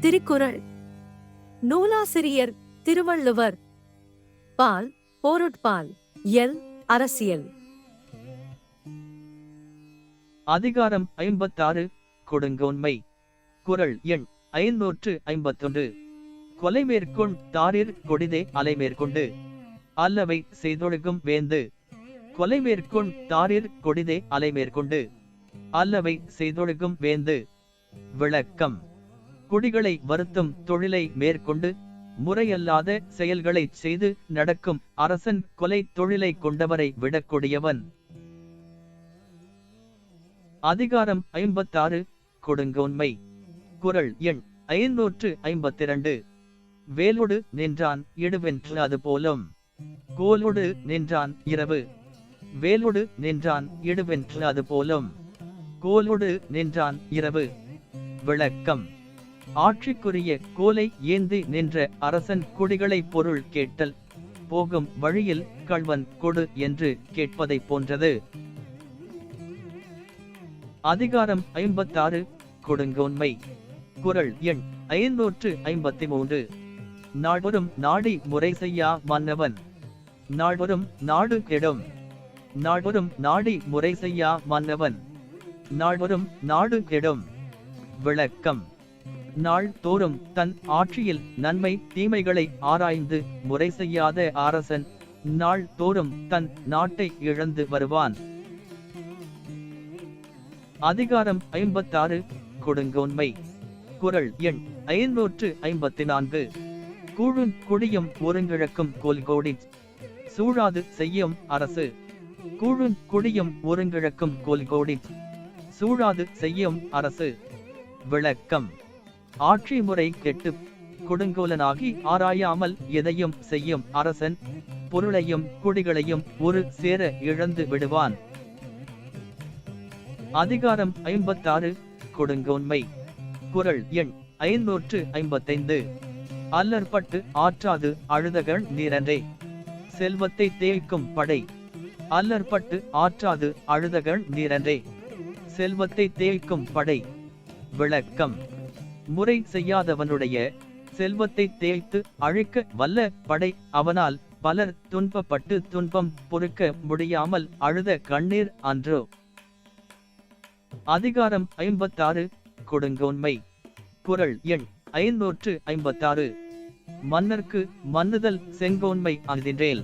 திருக்குறள். நூலாசிரியர் திருவள்ளுவர். பால் பொருட்பால். இயல் அரசியல். அதிகாரம் 56. கொடுங்கோன்மை. குறள் எண் 551. கொலை மேற்கொண் தாரிற் கொடிதே அலை மேற்கொண்டு அல்லவை செய்தொழுகும் வேந்து. கொலை மேற்கொண் தாரிற் கொடிதே அலை மேற்கொண்டு அல்லவை செய்தொழுகும் வேந்து. விளக்கம். குடிகளை வருத்தும் தொழிலை மேற்கொண்டு முறையல்லாத செயல்களை செய்து நடக்கும் அரசன் கொலை தொழிலை கொண்டவரை விடக் கொடியவன். அதிகாரம் 56. கொடுங்கோன்மை. குறள் எண் 552. வேலொடு நின்றான் இடுவென்று அது போலும். கோலொடு நின்றான் இரவு. வேலொடு நின்றான் இடுவென்று அது போலும். கோலொடு நின்றான் இரவு. விளக்கம். ஆட்சிக்குரிய கோலை ஏந்தி நின்ற அரசன் குடிகளை பொருள் கேட்டல் போகும் வழியில் கள்வன் கொடு என்று கேட்பதைப் போன்றது. அதிகாரம் 56. கொடுங்கோன்மை. குறள் எண் 553. நாடொரும் நாடி முறை செய்யா மன்னவன். நாடொரும் நாடு கெடும். நாடொரும் நாடி முறை செய்யா மன்னவன். நாடொரும் நாடு கெடும். விளக்கம். நாள் தோறும் தன் ஆட்சியில் நன்மை தீமைகளை ஆராய்ந்து முறை செய்யாத அரசன் நாள் தோறும் தன் நாட்டை இழந்து வருவான். அதிகாரம் 56. கொடுங்கோன்மை. குறள் எண் 554. கூழும் குடியும் ஒருங்கிழக்கும் கோல்கோடி சூழாது செய்யும் அரசு. கூழும் குடியும் ஒருங்கிழக்கும் கோல்கோடி சூழாது செய்யும் அரசு. விளக்கம். ஆட்சி முறை கெட்டு கொடுங்கோலனாகி ஆராயாமல் எதையும் செய்யும் அரசன் பொருளையும் குடிகளையும் ஒரு சேர இழந்து விடுவான். அதிகாரம் 56. கொடுங்கோன்மை. குறள் எண் 555. அல்லற்பட்டு ஆற்றாது அழுதகள் நீரன்றே செல்வத்தை தேய்க்கும் படை. அல்லற்பட்டு ஆற்றாது அழுதகள் நீரன்றே செல்வத்தை தேய்க்கும் படை. விளக்கம். முறை செய்யாதவனுடைய செல்வத்தை தேய்த்து அழிக்க வல்ல படை அவனால் பலர் துன்பப்பட்டு துன்பம் பொறுக்க முடியாமல் அழுத கண்ணீர் அன்றோ. அதிகாரம் 56. கொடுங்கோன்மை. குறள் எண் 556. மன்னர்க்கு மன்னுதல் செங்கோன்மை அஃதின்றேல்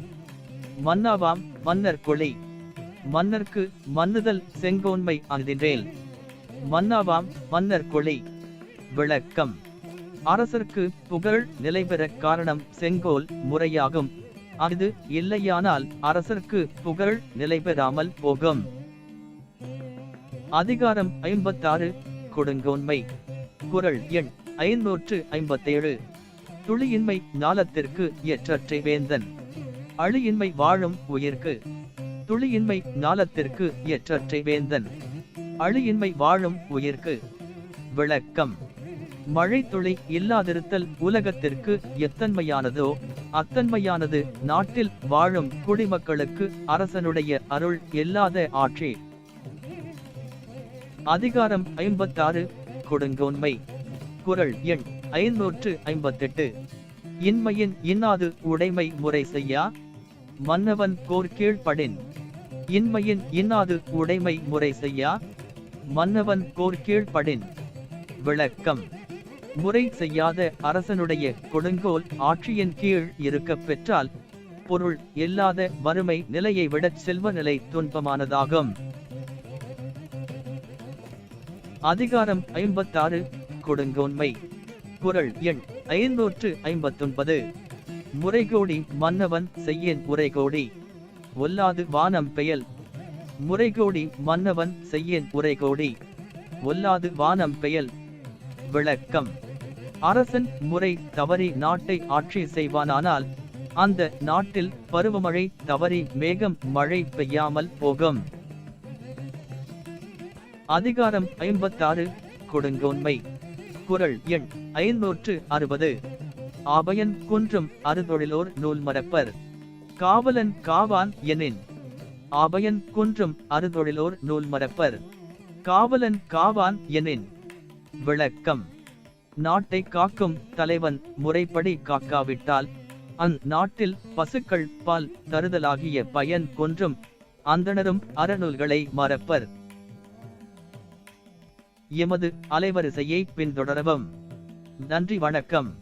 மன்னாவாம் மன்னர் கொளி. மன்னர்க்கு மன்னுதல் செங்கோன்மை அஃதின்றேல் மன்னாவாம் மன்னர் கொளி. விளக்கம். அரசர்க்கு புகழ் நிலைபெற காரணம் செங்கோல் முறையாகும். அது இல்லையானால் அரசர்க்கு புகழ் நிலைபெறாமல் போகும். அதிகாரம் 56. கொடுங்கோன்மை. குறள் எண் 557. துளியின்மை ஞாலத்திற்கு எற்றற்றை வேந்தன். அழியின்மை வாழும் உயிர்க்கு. துளியின்மை ஞாலத்திற்கு எற்றற்றை வேந்தன். அழியின்மை வாழும் உயிர்க்கு. விளக்கம். மழை துளி இல்லாதிருத்தல் உலகத்திற்கு எத்தன்மையானதோ அத்தன்மையானது நாட்டில் வாழும் குடிமக்களுக்கு அரசனுடைய அருள் இல்லாத ஆட்சி. அதிகாரம் 56. கொடுங்கோன்மை. குறள் எண் 558. இன்மையின் இன்னாது உடைமை முறை செய்யா மன்னவன் கோர்கீழ் படின். இன்மையின் இன்னாது உடைமை முறை செய்யா மன்னவன் கோர்கீழ் படின். விளக்கம். முறை செய்யாத அரசனுடைய கொடுங்கோல் ஆட்சியின் கீழ் இருக்க பெற்றால் பொருள் இல்லாத வறுமை நிலையை விட செல்வ நிலை துன்பமானதாகும். அதிகாரம் 56. கொடுங்கோன்மை. குறள் எண் 559. முறைகோடி மன்னவன் செய்யேன் உரைகோடி ஒல்லாது வானம் பெயல். முறைகோடி மன்னவன் செய்யேன் உரைகோடி ஒல்லாது வானம் பெயல். விளக்கம். அரசன் முறை தவறி நாட்டை ஆட்சி செய்வானானால் அந்த நாட்டில் பருவமழை தவறி மேகம் மழை பெய்யாமல் போகும். அதிகாரம் 56. கொடுங்கோன்மை. குறள் எண் 560. ஆபயன் குன்றும் அறுதொழிலோர் நூல் மறப்பர். காவலன் காவான் எனின். ஆபயன் குன்றும் அறுதொழிலோர் நூல் மறப்பர். காவலன் காவான் எனின். விளக்கம். நாட்டை காக்கும் தலைவன் முறைப்படி காக்காவிட்டால் நாட்டில் பசுக்கள் பால் தருதலாகிய பயன் கொன்றும் அந்தணரும் அறநூல்களை மறப்பர். எமது அலைவரிசையை பின்தொடரவும். நன்றி, வணக்கம்.